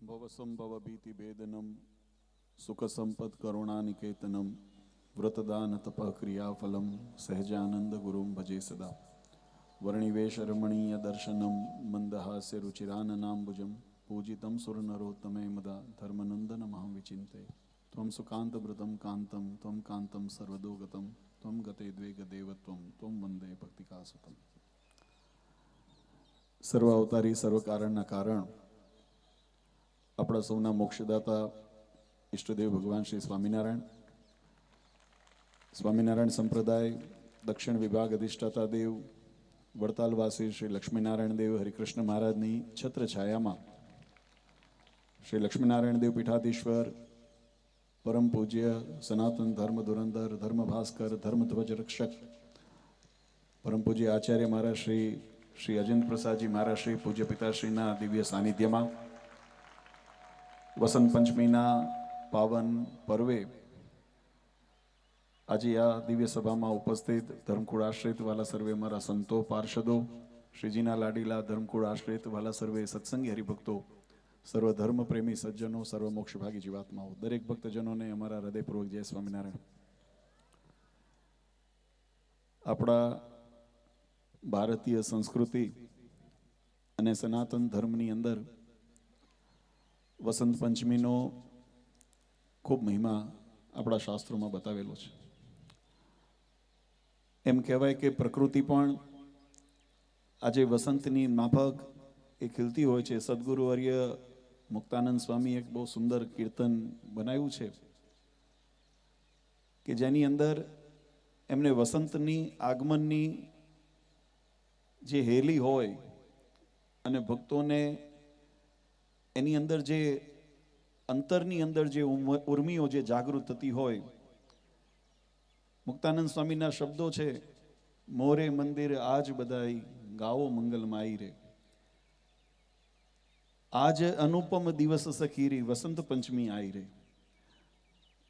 ભવસંભવ ભીતિ ભેદનમ સુખ સંપદ કરુણાનિકેતનમ વ્રતદાન તપ ક્રિયાફલમ સહજાનંદ ગુરુમ ભજે સદા વર્ણિવેશ રમણીય દર્શનમ મંદહાસ્ય રુચિરાનનાંબુજમ પૂજિતમ સુરનરોત્તમે મદા ધર્મનંદન મહં વિચિંતે ત્વમ સુકાંતભૃતમ કાંતમ ત્વમ કાંતમ સર્વદોગતમ ત્વમ ગતે દ્વેગ દેવત્વમ ત્વમ વંદે ભક્તિકાસુતમ. સર્વ અવતારી સર્વ કારણના કારણ આપણા સૌના મોક્ષદાતા ઈષ્ટદેવ ભગવાન શ્રી સ્વામિનારાયણ, સ્વામિનારાયણ સંપ્રદાય દક્ષિણ વિભાગ અધિષ્ઠાતા દેવ વડતાલવાસી શ્રી લક્ષ્મીનારાયણ દેવ હરિકૃષ્ણ મહારાજની છત્ર છાયામાં શ્રી લક્ષ્મીનારાયણ દેવ પીઠાધીશ્વર પરમ પૂજ્ય સનાતન ધર્મ ધુરંધર ધર્મ ભાસ્કર ધર્મ ધ્વજ રક્ષક પરમ પૂજ્ય આચાર્ય મહારાજ શ્રી અજેન્દ્ર પ્રસાદજી મહારાજ શ્રી પૂજ્ય પિતાશ્રીના દિવ્ય સાનિધ્યમાં વસંત પંચમીના પાવન પર્વે આજે આ દિવ્ય સભામાં ઉપસ્થિત ધર્મકુળ આશ્રિત વાલા સર્વે મારા સંતો પાર્ષદો, શ્રીજીના લાડીલા ધર્મકુળ આશ્રિત વાલા સર્વે સત્સંગી હરિભક્તો, સર્વ ધર્મ પ્રેમી સજ્જનો, સર્વ મોક્ષભાગી જીવાત્માઓ, દરેક ભક્તજનોને અમારા હૃદયપૂર્વક જય સ્વામિનારાયણ. આપણા ભારતીય સંસ્કૃતિ અને સનાતન ધર્મની અંદર વસંત પંચમીનો ખૂબ મહિમા આપણા શાસ્ત્રોમાં બતાવેલો છે. એમ કહેવાય કે પ્રકૃતિ પણ આજે વસંતની માફક એ ખીલતી હોય છે. સદગુરુવર્ય મુક્તાનંદ સ્વામી એક બહુ સુંદર કીર્તન બનાવ્યું છે કે જેની અંદર એમને વસંતની આગમનની જે હેલી હોય અને ભક્તોને એની અંદર જે અંતરની અંદર જે ઉર્મિઓ જે જાગૃત થતી હોય, મુક્તાનંદ સ્વામીના શબ્દો છે, મોરે મંદિર આજ બધાઈ ગાવો મંગલમાઈ રે, આજ અનુપમ દિવસ સખીરી વસંત પંચમી આઈ રે,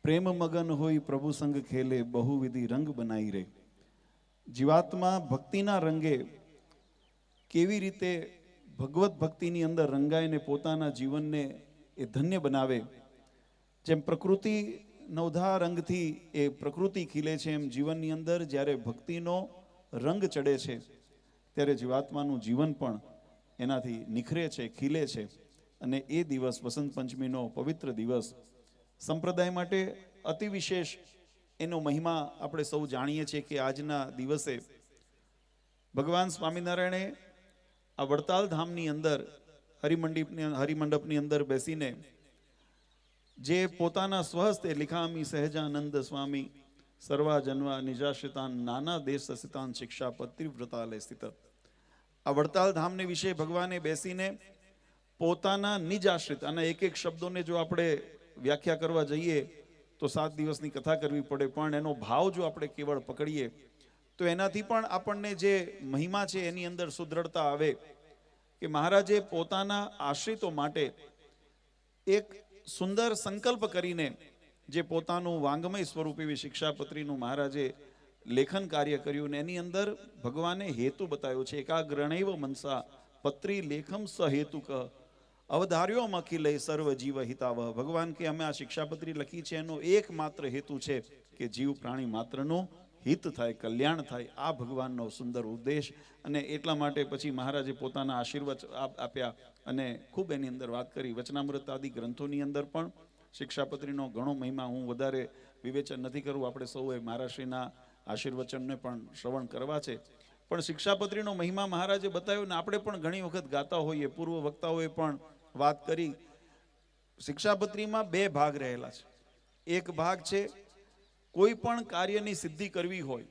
પ્રેમ મગન હોય પ્રભુ સંગ ખેલે બહુવિધિ રંગ બનાઈ રે. જીવાત્મા ભક્તિના રંગે કેવી રીતે ભગવત ભક્તિની અંદર રંગાઈને પોતાના જીવનને એ ધન્ય બનાવે, જેમ પ્રકૃતિ નવધા રંગથી એ પ્રકૃતિ ખીલે છે, એમ જીવનની અંદર જ્યારે ભક્તિનો રંગ ચડે છે ત્યારે જીવાત્માનું જીવન પણ એનાથી નિખરે છે, ખીલે છે. અને એ દિવસ વસંત પંચમીનો પવિત્ર દિવસ સંપ્રદાય માટે અતિ વિશેષ એનો મહિમા આપણે સૌ જાણીએ છીએ કે આજના દિવસે ભગવાન સ્વામિનારાયણે આ વડતાલ ધામની અંદર હરિમંડપની અંદર બેસીને જે પોતાના સ્વહસ્તે લિખામી સહજાનંદ સ્વામી સર્વા જન્વા નિજાશ્રિતાન નાના દેશ સસિતાન શિક્ષા પત્રિવ્રતાલય સ્થિત, આ વડતાલ ધામને વિશે ભગવાને બેસીને પોતાના નિજ આશ્રિત, અને એક એક શબ્દોને જો આપણે વ્યાખ્યા કરવા જઈએ તો 7 દિવસની કથા કરવી પડે, પણ એનો ભાવ જો આપણે કેવળ પકડીએ તો એનાથી પણ આપણને જે મહિમા છે એની અંદર સુદ્રઢતા આવે કે મહારાજે પોતાના આશ્રિતો માટે એક સુંદર સંકલ્પ કરીને જે પોતાનું વાંગમય સ્વરૂપ એવી શિક્ષાપત્રીનું મહારાજે લેખન કાર્ય કર્યું ને એની અંદર ભગવાને હેતુ બતાવ્યો છે. એકાગ્રણૈવ મનસા પત્રી લેખમ સહેતુક અવધાર્યો અખિલે સર્વ જીવ હિતાવહ. ભગવાન કે અમે આ શિક્ષાપત્રી લખી છે એનો એકમાત્ર હેતુ છે કે જીવ પ્રાણી માત્રનું હિત થાય, કલ્યાણ થાય. આ ભગવાનનો સુંદર ઉદ્દેશ. અને એટલા માટે પછી મહારાજે પોતાના આશીર્વાદ આપ્યા અને ખૂબ એની અંદર વાત કરી. વચનામૃત આદિ ગ્રંથોની અંદર પણ શિક્ષાપત્રીનો ઘણો મહિમા, હું વધારે વિવેચન નથી કરવું, આપણે સૌએ મહારાજશ્રીના આશીર્વચનને પણ શ્રવણ કરવા છે. પણ શિક્ષાપત્રીનો મહિમા મહારાજે બતાવ્યો ને આપણે પણ ઘણી વખત ગાતા હોઈએ, પૂર્વ વક્તાઓએ પણ વાત કરી. શિક્ષાપત્રીમાં 2 ભાગ રહેલા છે. એક ભાગ છે કોઈ પણ કાર્યની સિદ્ધિ કરવી હોય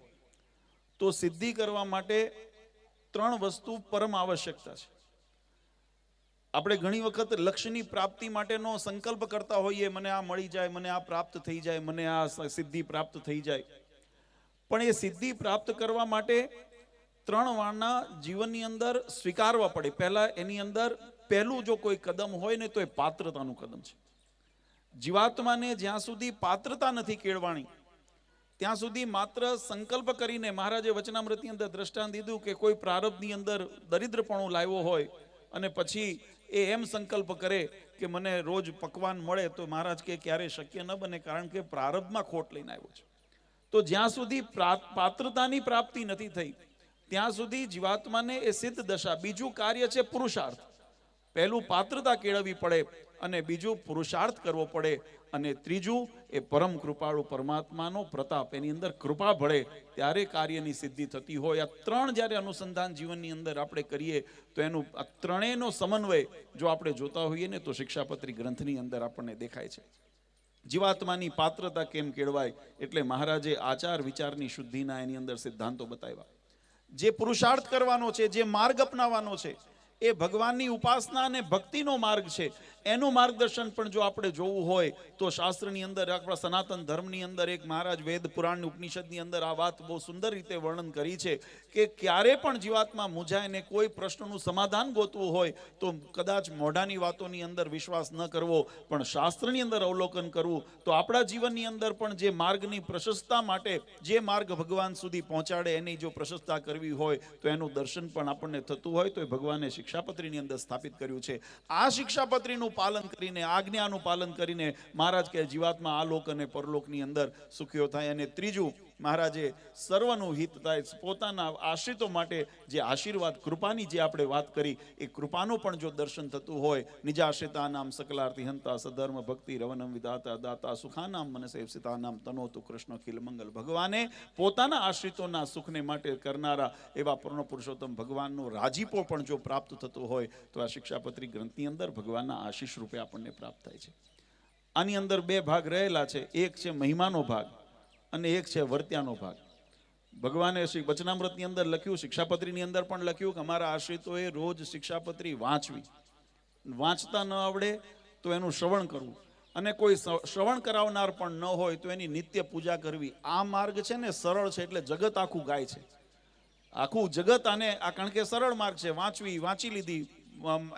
તો સિદ્ધિ કરવા માટે 3 વસ્તુ પરમ આવશ્યકતા છે. આપણે ઘણી વખત લક્ષ્યની પ્રાપ્તિ માટેનો સંકલ્પ કરતા હોઈએ, મને આ મળી જાય, મને આ પ્રાપ્ત થઈ જાય, મને આ સિદ્ધિ પ્રાપ્ત થઈ જાય. પણ એ સિદ્ધિ પ્રાપ્ત કરવા માટે 3 વારના જીવનની અંદર સ્વીકારવા પડે. પહેલા એની અંદર પહેલું જો કોઈ કદમ હોય ને તો એ પાત્રતાનું કદમ છે. જીવાત્માને જ્યાં સુધી પાત્રતા નથી કેળવાણી ત્યાં સુધી માત્ર સંકલ્પ કરીને, મહારાજે વચનામૃતની અંદર દ્રષ્ટાંત દીધું કે કોઈ પ્રારબ્ધની અંદર દરિદ્રપણું લાવ્યો હોય અને પછી એ એમ સંકલ્પ કરે કે મને રોજ પકવાન મળે, તો મહારાજ કે ક્યારે શક્ય ન બને, કારણ કે પ્રારબ્ધમાં ખોટ લઈને આવ્યો છે. તો જ્યાં સુધી પાત્રતાની પ્રાપ્તિ નથી થઈ ત્યાં સુધી જીવાત્માને એ સિદ્ધ દશા. બીજું કાર્ય છે પુરુષાર્થ. પહેલું પાત્રતા કેળવવી પડે અને બીજું પુરુષાર્થ કરવો પડે અને ત્રીજું એ પરમ કૃપાળુ પરમાત્માનો પ્રતાપ, એની અંદર કૃપા ભળે ત્યારે કાર્યની સિદ્ધિ થતી હોય. આ ત્રણ જ્યારે અનુસંધાન જીવનની અંદર આપણે કરીએ તો એનું આ ત્રણેયનો સમન્વય જો આપણે જોતા હોઈએ ને તો શિક્ષાપત્રી ગ્રંથની અંદર આપણને દેખાય છે. જીવાત્માની પાત્રતા કેમ કેળવાય એટલે મહારાજે આચાર વિચારની શુદ્ધિના એની અંદર સિદ્ધાંતો બતાવ્યા. જે પુરુષાર્થ કરવાનો છે, જે માર્ગ અપનાવવાનો છે, એ ભગવાનની ઉપાસના અને ભક્તિનો માર્ગ છે. એનું માર્ગદર્શન પણ જો આપણે જોવું હોય તો શાસ્ત્રની અંદર, આપણા સનાતન ધર્મની અંદર એક મહારાજ વેદ પુરાણ ઉપનિષદની અંદર આ વાત બહુ સુંદર રીતે વર્ણન કરી છે કે ક્યારે પણ જીવાત્મા મૂંઝાય ને કોઈ પ્રશ્નનું સમાધાન ગોતવું હોય તો કદાચ મોઢાની વાતોની અંદર વિશ્વાસ ન કરવો, પણ શાસ્ત્રની અંદર અવલોકન કરવું. તો આપણા જીવનની અંદર પણ જે માર્ગની પ્રશસ્તતા માટે જે માર્ગ ભગવાન સુધી પહોંચાડે એની જો પ્રશસ્તતા કરવી હોય તો એનું દર્શન પણ આપણને થતું હોય તો એ ભગવાને શિક્ષાપત્રીની અંદર સ્થાપિત કર્યું છે. આ શિક્ષાપત્રીનું પાલન કરીને, આજ્ઞાનું પાલન કરીને મહારાજ કે જીવાત્મા આ લોક અને પરલોકની અંદર સુખીઓ થાય. અને ત્રીજું, મહારાજે સર્વનું હિત થાય, પોતાના આશ્રિતો માટે જે આશીર્વાદ કૃપાની જે આપણે વાત કરી એ કૃપાનું પણ જો દર્શન થતું હોય, નિજાશ્રિતા નામ સકલાર્થી હંતા સધર્મ ભક્તિ રવનમ વિધાતા દાતા સુખાનામ મનસેવસિતા નામ તનોતુ કૃષ્ણ ખિલ મંગલ. ભગવાને પોતાના આશ્રિતોના સુખને માટે કરનારા એવા પૂર્ણ પુરુષોત્તમ ભગવાનનો રાજીપો પણ જો પ્રાપ્ત થતો હોય તો આ શિક્ષાપત્રી ગ્રંથની અંદર ભગવાનના આશીષ રૂપે આપણને પ્રાપ્ત થાય છે. આની અંદર બે ભાગ રહેલા છે, એક છે મહિમાનો ભાગ અને એક છે વર્ત્યાનો ભાગ. ભગવાને શ્રી વચનામૃતની અંદર લખ્યું, શિક્ષાપત્રીની અંદર પણ લખ્યું કે અમારા આશ્રિતોએ રોજ શિક્ષાપત્રી વાંચવી, વાંચતા ન આવડે તો એનું શ્રવણ કરવું, અને કોઈ શ્રવણ કરાવનાર પણ ન હોય તો એની નિત્ય પૂજા કરવી. આ માર્ગ છે ને સરળ છે એટલે જગત આખું ગાય છે, આખું જગત આને, આ કારણ કે સરળ માર્ગ છે. વાંચવી, વાંચી લીધી,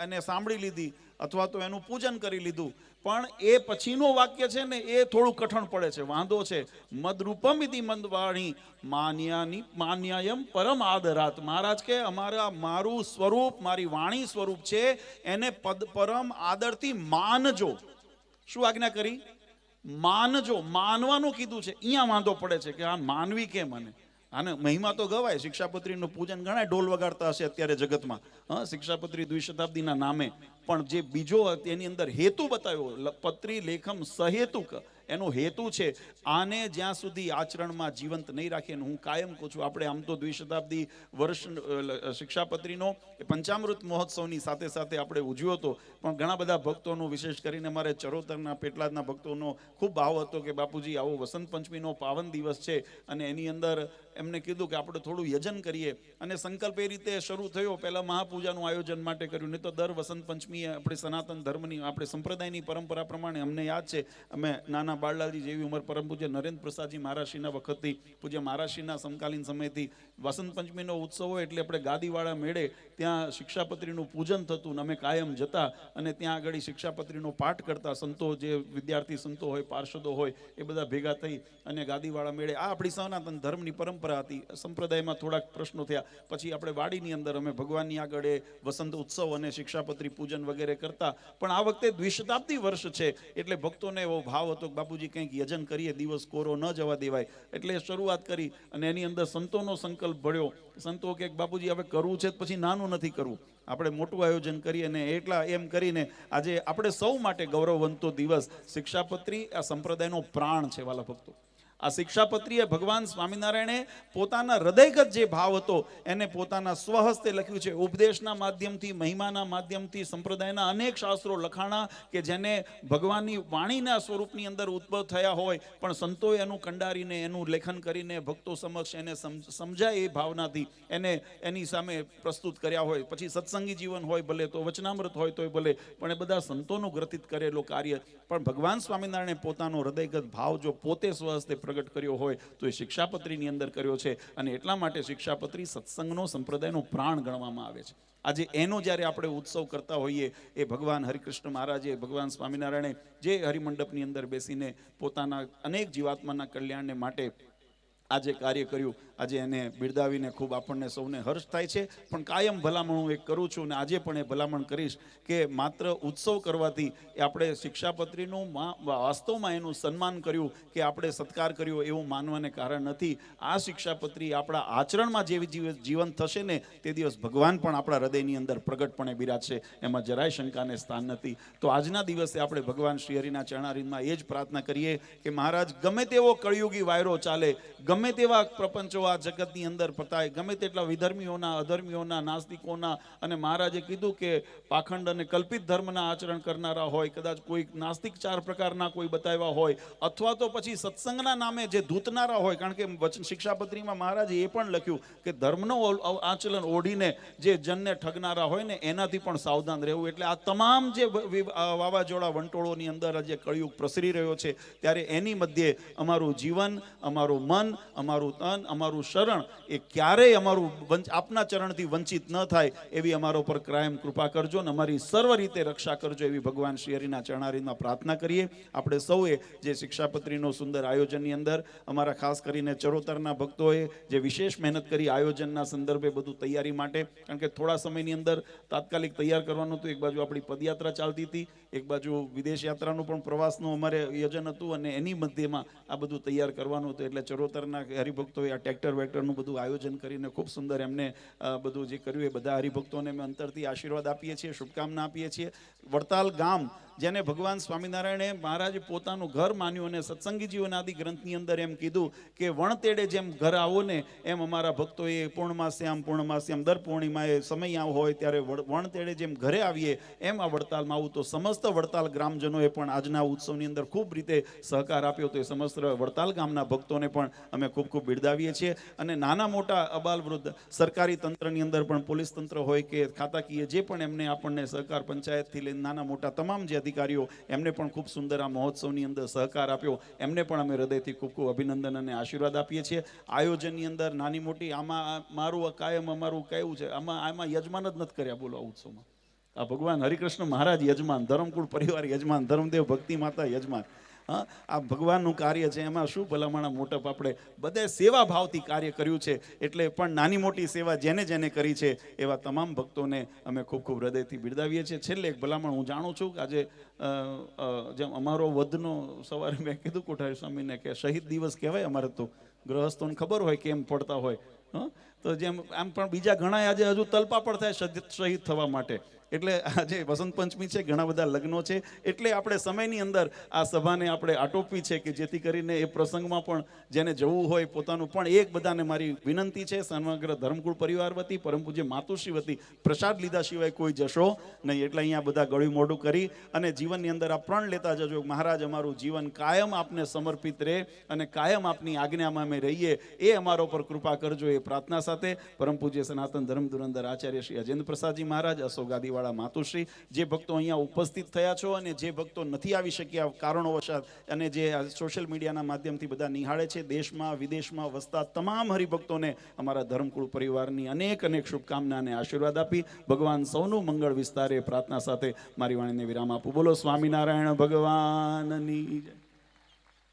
એને સાંભળી લીધી અથવા તો એનું પૂજન કરી લીધું, પણ એ પછીનું વાક્ય છે ને એ થોડું કઠણ પડે છે, વાંધો છે. મદરૂપમ ઇતિ મંદવાણી માન્યાયમ પરમ આદરાત. મહારાજ કે મારું સ્વરૂપ, મારી વાણી સ્વરૂપ છે, એને પરમ આદરથી માનજો. શું આજ્ઞા કરી? માનજો, માનવાનું કીધું છે. અહીંયા વાંધો પડે છે કે આ માનવી કેમ? આને મહિમા તો ગવાય, શિક્ષાપત્રીનું પૂજન ઘણા ઢોલ વગાડતા હશે અત્યારે જગતમાં, શિક્ષાપત્રી દ્વિશતાબ્દીના નામે, પણ જે બીજો તેની અંદર હેતુ બતાવ્યો, પત્રી લેખમ સહેતુક, એનો હેતુ છે આને જ્યાં સુધી આચરણમાં જીવંત નહીં રાખીએ. હું કાયમ કહું છું, આપણે આમ તો દ્વિશતાબ્દી વર્ષ શિક્ષાપત્રીનો પંચામૃત મહોત્સવની સાથે સાથે આપણે ઉજવ્યો હતો, પણ ઘણા બધા ભક્તોનો, વિશેષ કરીને અમારે ચરોતરના પેટલાદના ભક્તોનો ખૂબ ભાવ હતો કે બાપુજી આવો વસંત પંચમીનો પાવન દિવસ છે અને એની અંદર એમને કીધું કે આપણે થોડું યજન કરીએ. અને સંકલ્પ એ રીતે શરૂ થયો, પહેલાં મહાપૂજાનું આયોજન માટે કર્યું, નહીં તો દર વસંત પંચમીએ આપણે સનાતન ધર્મની, આપણે સંપ્રદાયની પરંપરા પ્રમાણે અમને યાદ છે, અમે નાના બાળલાલજી જેવી ઉંમર પરમ પૂજ્ય નરેન્દ્ર પ્રસાદજી મહારાજશ્રીના વખતથી, પૂજ્ય મહારાજશ્રીના સમકાલીન સમયથી વસંત પંચમીનો ઉત્સવ હોય એટલે આપણે ગાદીવાળા મેળે ત્યાં શિક્ષાપત્રીનું પૂજન થતું ને અમે કાયમ જતા અને ત્યાં આગળ શિક્ષાપત્રીનો પાઠ કરતા. સંતો, જે વિદ્યાર્થી સંતો હોય, પાર્ષદો હોય, એ બધા ભેગા થઈ અને ગાદીવાળા મેળે, આ આપણી સનાતન ધર્મની પરંપરા હતી. સંપ્રદાયમાં થોડાક પ્રશ્નો થયા પછી આપણે વાડીની અંદર અમે ભગવાનની આગળ વસંત ઉત્સવ અને શિક્ષાપત્રી પૂજન વગેરે કરતા. પણ આ વખતે દ્વિશતાબ્દી વર્ષ છે એટલે ભક્તોને એવો ભાવ હતો કે બાપુજી કંઈક યજન કરીએ, દિવસ કોરો ન જવા દેવાય. એટલે શરૂઆત કરી અને એની અંદર સંતોનો સંકલ્પ ભળ્યો. સંતો કે બાપુજી હવે કરવું છે પછી નાનું નથી કરવું, આપણે મોટું આયોજન કરીએ. અને એટલા એમ કરીને આજે આપણે સૌ માટે ગૌરવવંતો દિવસ. શિક્ષાપત્રી આ સંપ્રદાયનો પ્રાણ છે વાલા ભક્તો. આ શિક્ષાપત્રીએ ભગવાન સ્વામિનારાયણે પોતાના હૃદયગત જે ભાવ હતો એને પોતાના સ્વહસ્તે લખ્યું છે. ઉપદેશના માધ્યમથી, મહિમાના માધ્યમથી સંપ્રદાયના અનેક શાસ્ત્રો લખાણા કે જેને ભગવાનની વાણીના સ્વરૂપની અંદર ઉદ્ભવ થયા હોય, પણ સંતોએ એનું કંડારીને, એનું લેખન કરીને ભક્તો સમક્ષ એને સમજાય એ ભાવનાથી એને એની સામે પ્રસ્તુત કર્યા હોય. પછી સત્સંગી જીવન હોય ભલે, તો વચનામૃત હોય તોય ભલે, પણ એ બધા સંતોનું ગ્રથિત કરેલો કાર્ય. પણ ભગવાન સ્વામિનારાયણે પોતાનો હૃદયગત ભાવ જો પોતે સ્વહસ્તે પ્રગટ કર્યો હોય તો એ શિક્ષાપત્રીની અંદર કર્યો છે. અને એટલા માટે શિક્ષાપત્રી સત્સંગનો, સંપ્રદાયનો પ્રાણ ગણવામાં આવે છે. આજે એનો જ્યારે આપણે ઉત્સવ કરતા હોઈએ, એ ભગવાન હરિકૃષ્ણ મહારાજે, ભગવાન સ્વામિનારાયણે જે હરિમંડપની અંદર બેસીને પોતાના અનેક જીવાત્માના કલ્યાણને માટે આજે કાર્ય કર્યું આજે એને બિરદાવીને ખૂબ આપણને સૌને હર્ષ થાય છે. પણ કાયમ ભલામણ હું એક કરું છું, અને આજે પણ એ ભલામણ કરીશ કે માત્ર ઉત્સવ કરવાથી એ આપણે શિક્ષાપત્રીનું વાસ્તવમાં એનું સન્માન કર્યું કે આપણે સત્કાર કર્યો એવું માનવાને કારણ નથી. આ શિક્ષાપત્રી આપણા આચરણમાં જેવી જીવન થશે ને તે દિવસ ભગવાન પણ આપણા હૃદયની અંદર પ્રગટપણે બિરાજશે, એમાં જરાય શંકાને સ્થાન નથી. તો આજના દિવસે આપણે ભગવાન શ્રી હરિના ચરણારવિંદમાં એ જ પ્રાર્થના કરીએ કે મહારાજ, ગમે તેવો કળિયુગી વાયરો ચાલે, ગમે તેવા પ્રપંચો આ જગતની અંદર પતાય, ગમે તેટલા વિધર્મીઓના, અધર્મીઓના, નાસ્તિકોના, અને મહારાજે કીધું કે પાખંડ અને કલ્પિત ધર્મના આચરણ કરનારા હોય, કદાચ કોઈ નાસ્તિક 4 પ્રકારના કોઈ બતાવ્યા હોય, અથવા તો પછી સત્સંગના નામે જે ધૂતનારા હોય, કારણ કે શિક્ષાપત્રીમાં મહારાજે એ પણ લખ્યું કે ધર્મનો આચરણ ઓઢીને જે જનને ઠગનારા હોય ને એનાથી પણ સાવધાન રહેવું. એટલે આ તમામ જે વાવાઝોડા વંટોળોની અંદર જે કળિયુગ પ્રસરી રહ્યો છે, ત્યારે એની મધ્યે અમારું જીવન, અમારું મન, અમારું તન, અમારું શરણ એ ક્યારેય અમારું આપના ચરણથી વંચિત ન થાય એવી અમારો પર કાયમ કૃપા કરજો ને અમારી સર્વ રીતે રક્ષા કરજો એવી ભગવાન શ્રી હરિના ચરણારવિંદમાં પ્રાર્થના કરીએ. આપણે સૌએ જે શિક્ષાપત્રીનો સુંદર આયોજનની અંદર અમારા ખાસ કરીને ચરોતરના ભક્તોએ જે વિશેષ મહેનત કરી આયોજનના સંદર્ભે બધું તૈયારી માટે, કારણ કે થોડા સમયની અંદર તાત્કાલિક તૈયાર કરવાનું હતું. એક બાજુ આપણી પદયાત્રા ચાલતી હતી, એક બાજુ વિદેશ યાત્રાનું પણ પ્રવાસનું અમારે યોજન હતું, અને એની મધ્યમાં આ બધું તૈયાર કરવાનું હતું. એટલે ચરોતરના હરિભક્તોએ આ ટ્રેક્ટર વેક્ટરનું બધું આયોજન કરીને ખૂબ સુંદર એમને બધું જે કર્યું એ બધા હરિભક્તોને અમે અંતરથી આશીર્વાદ આપીએ છીએ, શુભકામના આપીએ છીએ. વડતાલ ગામ જેને ભગવાન સ્વામિનારાયણે મહારાજે પોતાનું ઘર માન્યું, અને સત્સંગી જીવન આદિ ગ્રંથની અંદર એમ કીધું કે વણતેડે જેમ ઘર આવો ને એમ અમારા ભક્તોએ પૂર્ણમાસ્યામ દર પૂર્ણિમાએ સમય હોય ત્યારે વણતેડે જેમ ઘરે આવીએ એમ આ વડતાલમાં આવું. તો સમસ્ત વડતાલ ગ્રામજનોએ પણ આજના ઉત્સવની અંદર ખૂબ રીતે સહકાર આપ્યો. તો એ સમસ્ત વડતાલ ગામના ભક્તોને પણ અમે ખૂબ ખૂબ બિરદાવીએ છીએ. અને નાના મોટા અબાલ વૃદ્ધ સરકારી તંત્રની અંદર પણ પોલીસ તંત્ર હોય કે ખાતાકીય જે પણ એમને આપણને સહકાર, પંચાયતથી લઈને નાના મોટા તમામ જે અધિકારીઓ એમને પણ ખૂબ સુંદર આ મહોત્સવની અંદર સહકાર આપ્યો, એમને પણ અમે હૃદયથી ખૂબ ખૂબ અભિનંદન અને આશીર્વાદ આપીએ છીએ. આયોજનની અંદર નાની મોટી આમાં મારું કાયમ અમારું કહેવું છે, આમાં યજમાન જ નથી કર્યા. બોલો, આ ઉત્સવમાં આ ભગવાન હરિકૃષ્ણ મહારાજ યજમાન, ધરમકુળ પરિવાર યજમાન, ધર્મદેવ ભક્તિ માતા યજમાન. હા, આ ભગવાનનું કાર્ય છે, એમાં શું ભલામણા મોટપ. આપણે બધે સેવા ભાવથી કાર્ય કર્યું છે, એટલે પણ નાની મોટી સેવા જેને જેને કરી છે એવા તમામ ભક્તોને અમે ખૂબ ખૂબ હૃદયથી બિરદાવીએ છીએ. છેલ્લે એક ભલામણ, હું જાણું છું કે આજે જેમ અમારો વધનો સવારે મેં કીધું કોઠારી સ્વામીને કે શહીદ દિવસ કહેવાય અમારે, તો ગૃહસ્થોને ખબર હોય કેમ પડતા હોય. તો જેમ આમ પણ બીજા ઘણા આજે હજુ તલપા પણ થાય શહીદ થવા માટે. એટલે આજે વસંત પંચમી છે, ઘણા બધા લગ્નો છે, એટલે આપણે સમયની અંદર આ સભાને આપણે આટોપવી છે કે જેથી કરીને એ પ્રસંગમાં પણ જેને જવું હોય પોતાનું. પણ એક બધાને મારી વિનંતી છે સમગ્ર ધર્મકુળ પરિવાર વતી, પરમ પૂજ્ય માતુશ્રી વતી, પ્રસાદ લીધા સિવાય કોઈ જશો નહીં. એટલે અહીંયા બધા ગળ્યું મોઢું કરી અને જીવનની અંદર આ પ્રણ લેતા જજો. મહારાજ, અમારું જીવન કાયમ આપને સમર્પિત રહે અને કાયમ આપની આજ્ઞામાં અમે રહીએ, એ અમારો પર કૃપા કરજો. એ પ્રાર્થના સાથે પરમ પૂજ્ય સનાતન ધર્મ ધુરંધર આચાર્ય શ્રી અજેન્દ્ર પ્રસાદજી મહારાજ, અશોક માતુશ્રી, જે ભક્તો અહીંયા ઉપસ્થિત થયા છો અને જે ભક્તો નથી આવી શક્યા કારણોવશાત, અને જે સોશિયલ મીડિયાના માધ્યમથી બધા નિહાળે છે, દેશમાં વિદેશમાં વસતા તમામ હરિભક્તોને અમારા ધર્મકુળ પરિવારની અનેક અનેક શુભકામના અને આશીર્વાદ આપી ભગવાન સૌનું મંગળ વિસ્તારે પ્રાર્થના સાથે મારી વાણીને વિરામ આપું. બોલો સ્વામિનારાયણ ભગવાનની જય.